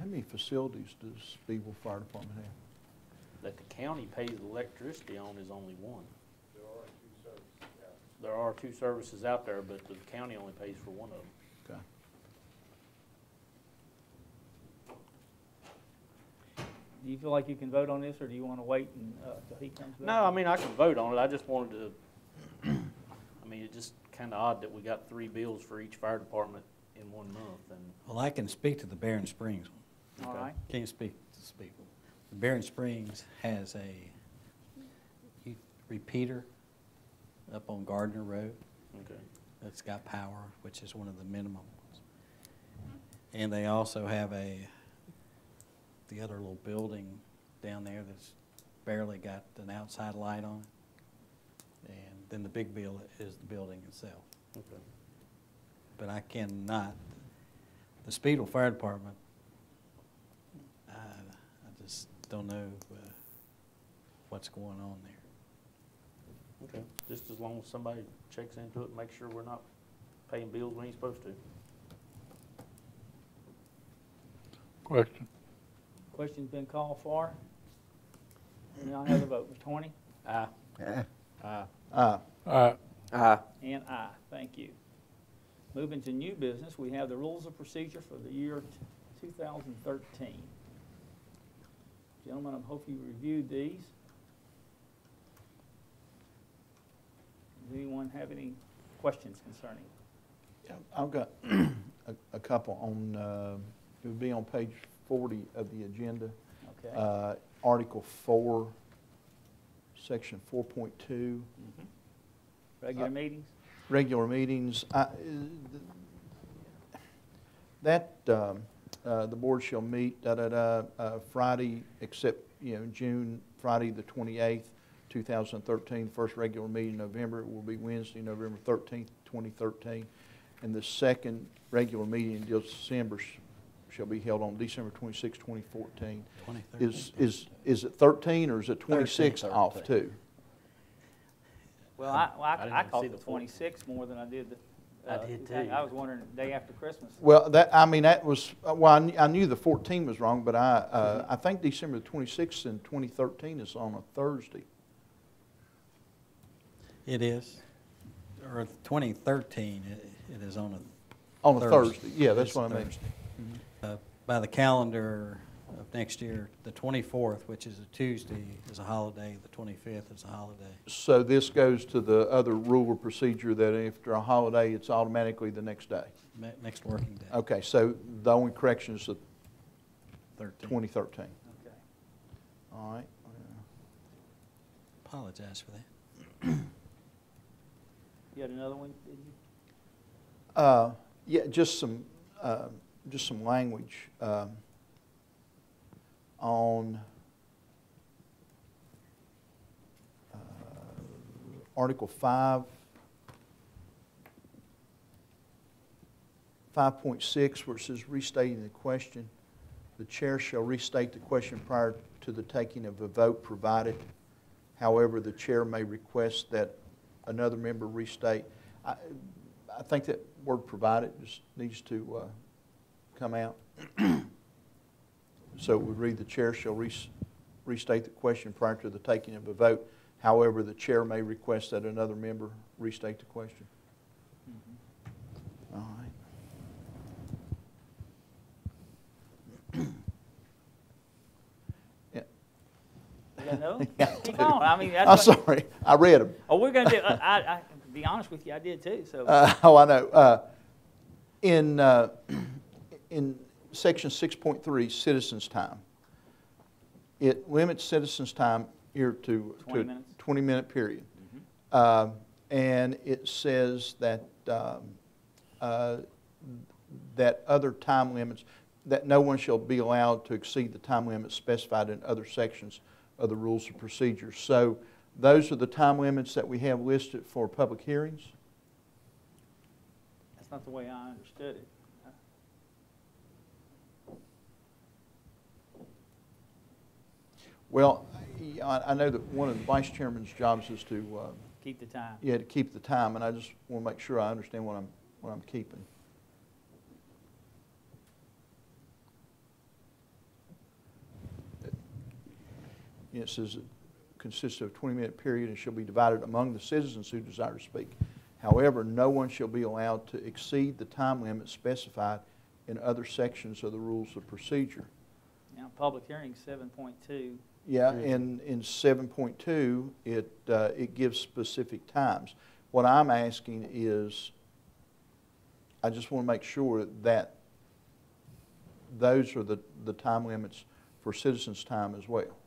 many facilities does Beeville Fire Department have? That the county pays electricity on is only one. There are two services out there, but the county only pays for one of them. Okay. Do you feel like you can vote on this, or do you want to wait until he comes back? No, I mean, I can vote on it. I just wanted to, I mean, it's just kind of odd that we got 3 bills for each fire department in 1 month. And Well, I can speak to the Barron Springs one. All right. Can't speak to Speegle. The Barron Springs has a repeater up on Gardner Road. okay. That's got power, which is one of the minimum ones. And they also have the other little building down there that's barely got an outside light on it. And then the big bill is the building itself. Okay. But I cannot, the Speedwell Fire Department, I just don't know what's going on there. Okay. Just as long as somebody checks into it and makes sure we're not paying bills we ain't supposed to. Question. Question's been called for. Now I have the vote. Mr. Horny? Aye. And aye. Thank you. Moving to new business, we have the rules of procedure for the year 2013. Gentlemen, I hope you reviewed these. Does anyone have any questions concerning? Yeah, I've got a couple on, it would be on page 40 of the agenda. Okay. Article 4, section 4.2. Mm-hmm. Regular meetings? Regular meetings. The board shall meet Friday, except June, Friday the 28th, 2013. First regular meeting in November will be Wednesday, November 13th, 2013, and the second regular meeting in December shall be held on December 26, 2014. 2013. Is it 13 or is it 26 13. off too? Well, I I didn't even caught see the the 26 more than I did the. I did too. I was wondering the day after Christmas. Well, that was, well, I knew the 14 was wrong, but I think December 26th in 2013 is on a Thursday. It is. Or 2013, it is on On a Thursday, yeah, that's It's what I mean. Thursday. By the calendar of next year, the 24th, which is a Tuesday, is a holiday. The 25th is a holiday. So this goes to the other rule of procedure that after a holiday, it's automatically the next day. Next working day. Okay, so the only correction is the 2013. Okay. All right. Apologize for that. You had another one, did you? Yeah, just some language on Article 5, 5.6, where it says restating the question. The chair shall restate the question prior to the taking of a vote provided. However, the chair may request that another member restate. I think that word provided just needs to come out. So it would read, the chair shall restate the question prior to the taking of a vote. However, the chair may request that another member restate the question. Mm-hmm. All right. Yeah. You got another one? Yeah, Keep on. I mean, I'm sorry, I read them. Oh, we're going to do, to be honest with you, I did too, so. Oh, I know. In section 6.3, citizens' time, it limits citizens' time here to 20 minutes. 20-minute period. Mm-hmm. And it says that that other time limits, that no one shall be allowed to exceed the time limits specified in other sections of the rules of procedure. So those are the time limits that we have listed for public hearings. That's not the way I understood it. Well, I know that one of the vice chairman's jobs is to Keep the time. yeah, to keep the time, and I just want to make sure I understand what I'm keeping. it says it consists of a 20-minute period and shall be divided among the citizens who desire to speak. However, no one shall be allowed to exceed the time limit specified in other sections of the rules of procedure. Now, public hearing 7.2. Yeah, and in 7.2, it gives specific times. What I'm asking is, I just want to make sure that those are the time limits for citizens' time as well.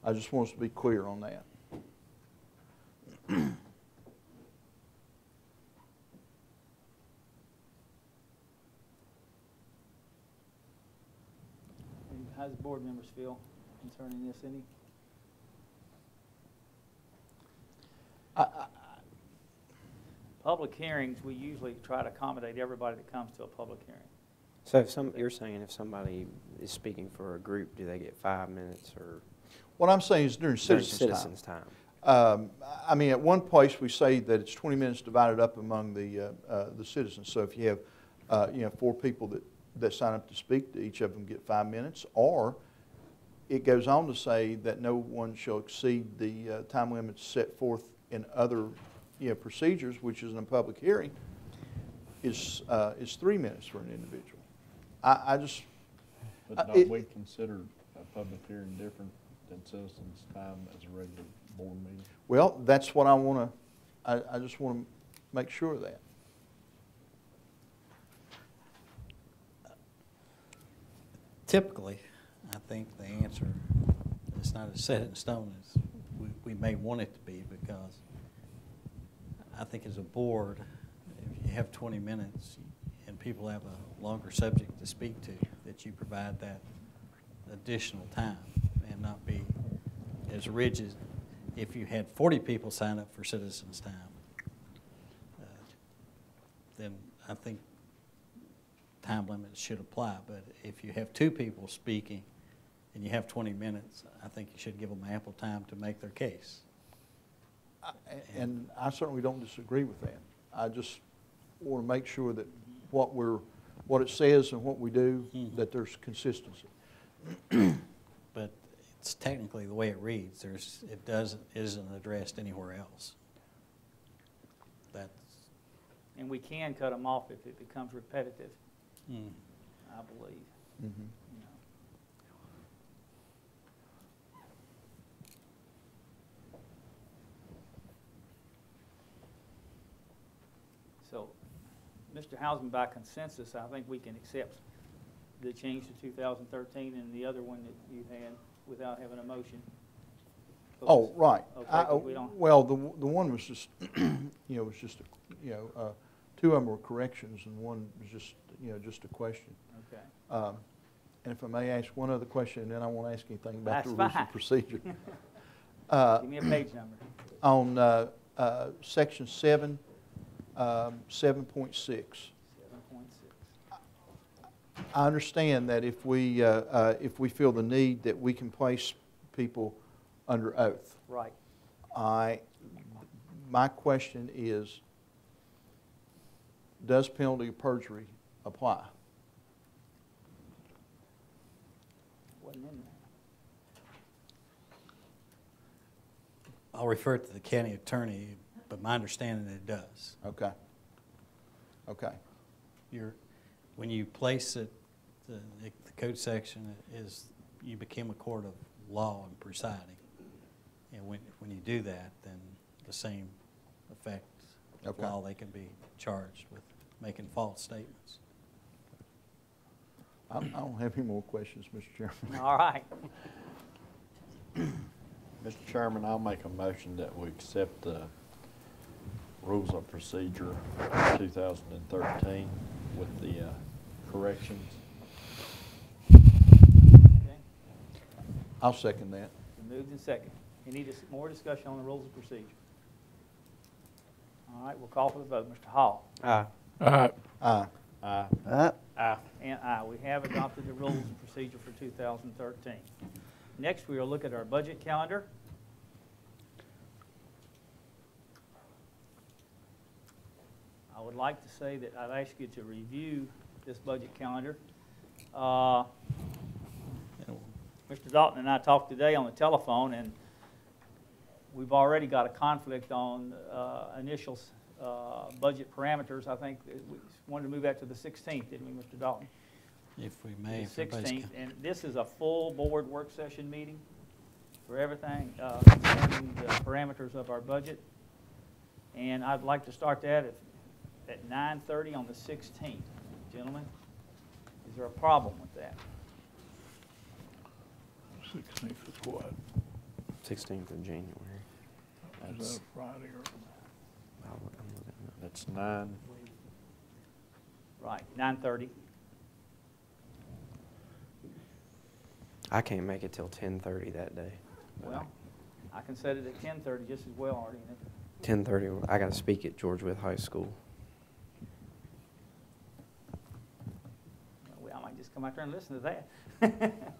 I just want us to be clear on that. And how does board members feel concerning this? Any? Public hearings, we usually try to accommodate everybody that comes to a public hearing. So if you're saying if somebody is speaking for a group, do they get 5 minutes or? What I'm saying is during citizens' time. I mean, at one place we say that it's 20 minutes divided up among the citizens. So if you have 4 people that sign up to speak, each of them get 5 minutes. Or it goes on to say that no one shall exceed the time limits set forth in other procedures, which is in a public hearing, is 3 minutes for an individual. I just. But don't we consider a public hearing different than citizens' time as a regular board meeting? Well, that's what I want to, I just want to make sure of that. Typically, I think the answer is not as set in stone as we may want it to be, because I think as a board, if you have 20 minutes and people have a longer subject to speak to, that you provide that additional time and not be as rigid. If you had 40 people sign up for citizens' time, then I think time limits should apply. But if you have 2 people speaking and you have 20 minutes, I think you should give them ample time to make their case. And I certainly don't disagree with that. I just want to make sure that what it says and what we do, that there's consistency. But it's technically the way it reads. It isn't addressed anywhere else. And we can cut them off if it becomes repetitive, I believe. Mm-hmm. You know. So, Mr. Hausman, by consensus, I think we can accept the change to 2013 and the other one that you had without having a motion. Oh, right. Okay, we don't. Well, the one was just, was just, 2 of them were corrections and one was just a question. Okay. And if I may ask one other question, and then I won't ask anything about That's the rules fine. of procedure. Give me a page number. On section 7, 7.6. 7.6. I understand that if we feel the need, that we can place people under oath. Right. My question is, does penalty of perjury apply? Wasn't in there. I'll refer to the county attorney, but my understanding it does. Okay. Okay. When you place it, the code section is you become a court of law and presiding. And when you do that, then the same effect of Okay. law, they can be charged with making false statements. I don't have any more questions, Mr. Chairman. All right. Mr. Chairman, I'll make a motion that we accept the rules of procedure 2013 with the corrections. Okay. I'll second that. Moved and second. Any more discussion on the rules of procedure? All right, we'll call for the vote. Mr. Hall? Aye. Aye. Aye. Aye. And aye. We have adopted the rules of procedure for 2013. Next, we will look at our budget calendar. I would like to say that I've asked you to review this budget calendar. Mr. Dalton and I talked today on the telephone, and we've already got a conflict on initial budget parameters. I think that we wanted to move that to the 16th, didn't we, Mr. Dalton? If we may, if The everybody's 16th, got- and this is a full board work session meeting for everything concerning the parameters of our budget. And I'd like to start that at 9:30 on the 16th. Gentlemen, is there a problem with that? 16th is what? 16th of January. Is That's, that a Friday or? I'm looking at- that's 9. Right, 9:30. I can't make it till 10:30 that day. Well, I can set it at 10:30 just as well, Artie. 10:30, I got to speak at George Wythe High School. Well, I might just come out there and listen to that.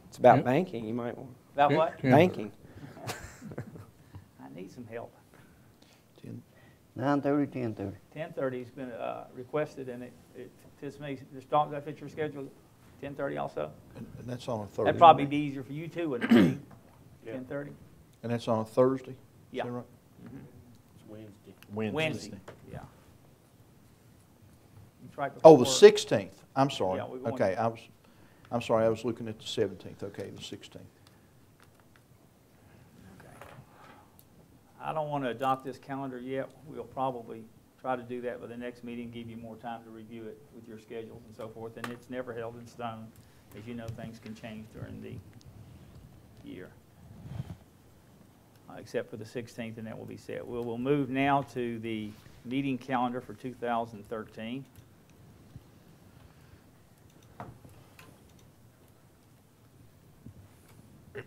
It's about Yep. banking, you might want. About Yeah, what? yeah. Banking. I need some help. 9:30, 10:30. 10:30's been requested, and it fits me. Mr. Dalton, does that fit your schedule? 10:30 also? And that's on a Thursday. That'd probably be easier for you too, wouldn't it be? Yeah. 10:30? And that's on a Thursday? Yeah. Is that right? It's Wednesday. Wednesday, yeah. It's right Oh, the before- 16th. I'm sorry. Yeah, we're going- Okay, I'm sorry, I was looking at the 17th. Okay, the 16th. Okay. I don't want to adopt this calendar yet. We'll probably try to do that by the next meeting, give you more time to review it with your schedules and so forth. And it's never held in stone. As you know, things can change during the year. Except for the 16th, and that will be set. We'll move now to the meeting calendar for 2013.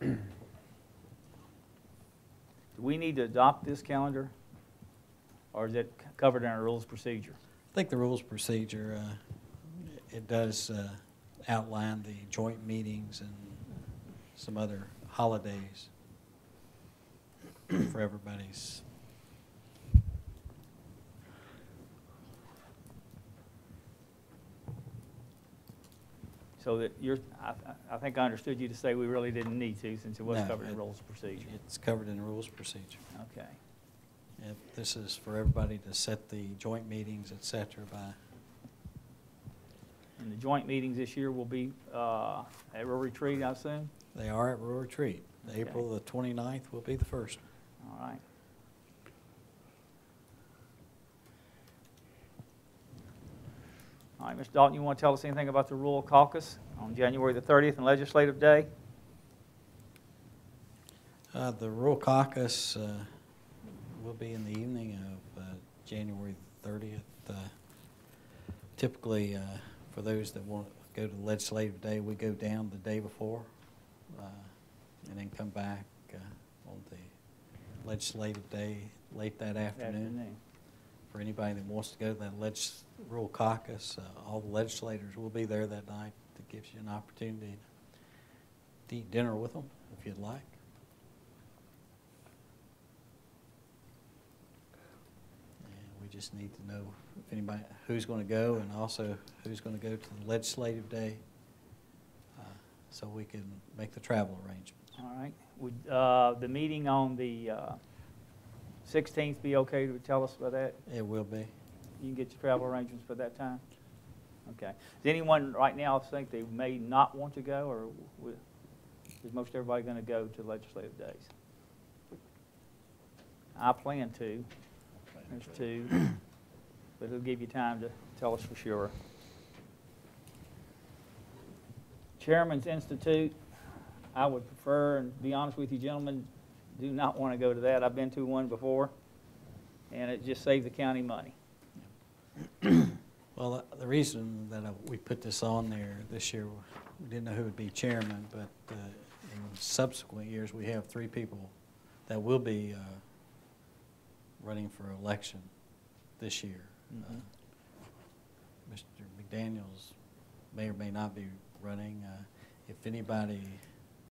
Do we need to adopt this calendar, or is it covered in our rules of procedure? I think the rules of procedure, it does outline the joint meetings and some other holidays for everybody's. So that I think I understood you to say we really didn't need to, since it was No, covered in it- rules of procedure. It's covered in the rules of procedure. Okay. This is for everybody to set the joint meetings, et cetera, by, And the joint meetings this year will be at Rural Retreat, I assume? they are at Rural Retreat. Okay. April the 29th will be the first. All right. All right, Mr. Dalton, you want to tell us anything about the Rural Caucus on January the 30th and Legislative Day? The Rural Caucus will be in the evening of January 30th. Typically, for those that want to go to the Legislative Day, we go down the day before and then come back on the Legislative Day late that afternoon. For anybody that wants to go to that Rural Caucus, all the legislators will be there that night. That gives you an opportunity to eat dinner with them if you'd like. And we just need to know if anybody, who's going to go, and also who's going to go to the Legislative Day, so we can make the travel arrangements. All right. Would the meeting on the 16th be okay to tell us about that? It will be. You can get your travel arrangements for that time? Okay. Does anyone right now think they may not want to go, or is most everybody going to go to legislative days? I plan to. There's two. But it'll give you time to tell us for sure. Chairman's Institute, I would prefer, and be honest with you gentlemen, do not want to go to that. I've been to one before, and it just saved the county money. Well, the reason that we put this on there this year, we didn't know who would be chairman, but in subsequent years, we have 3 people that will be running for election this year. Mr. McDaniels may or may not be running. If anybody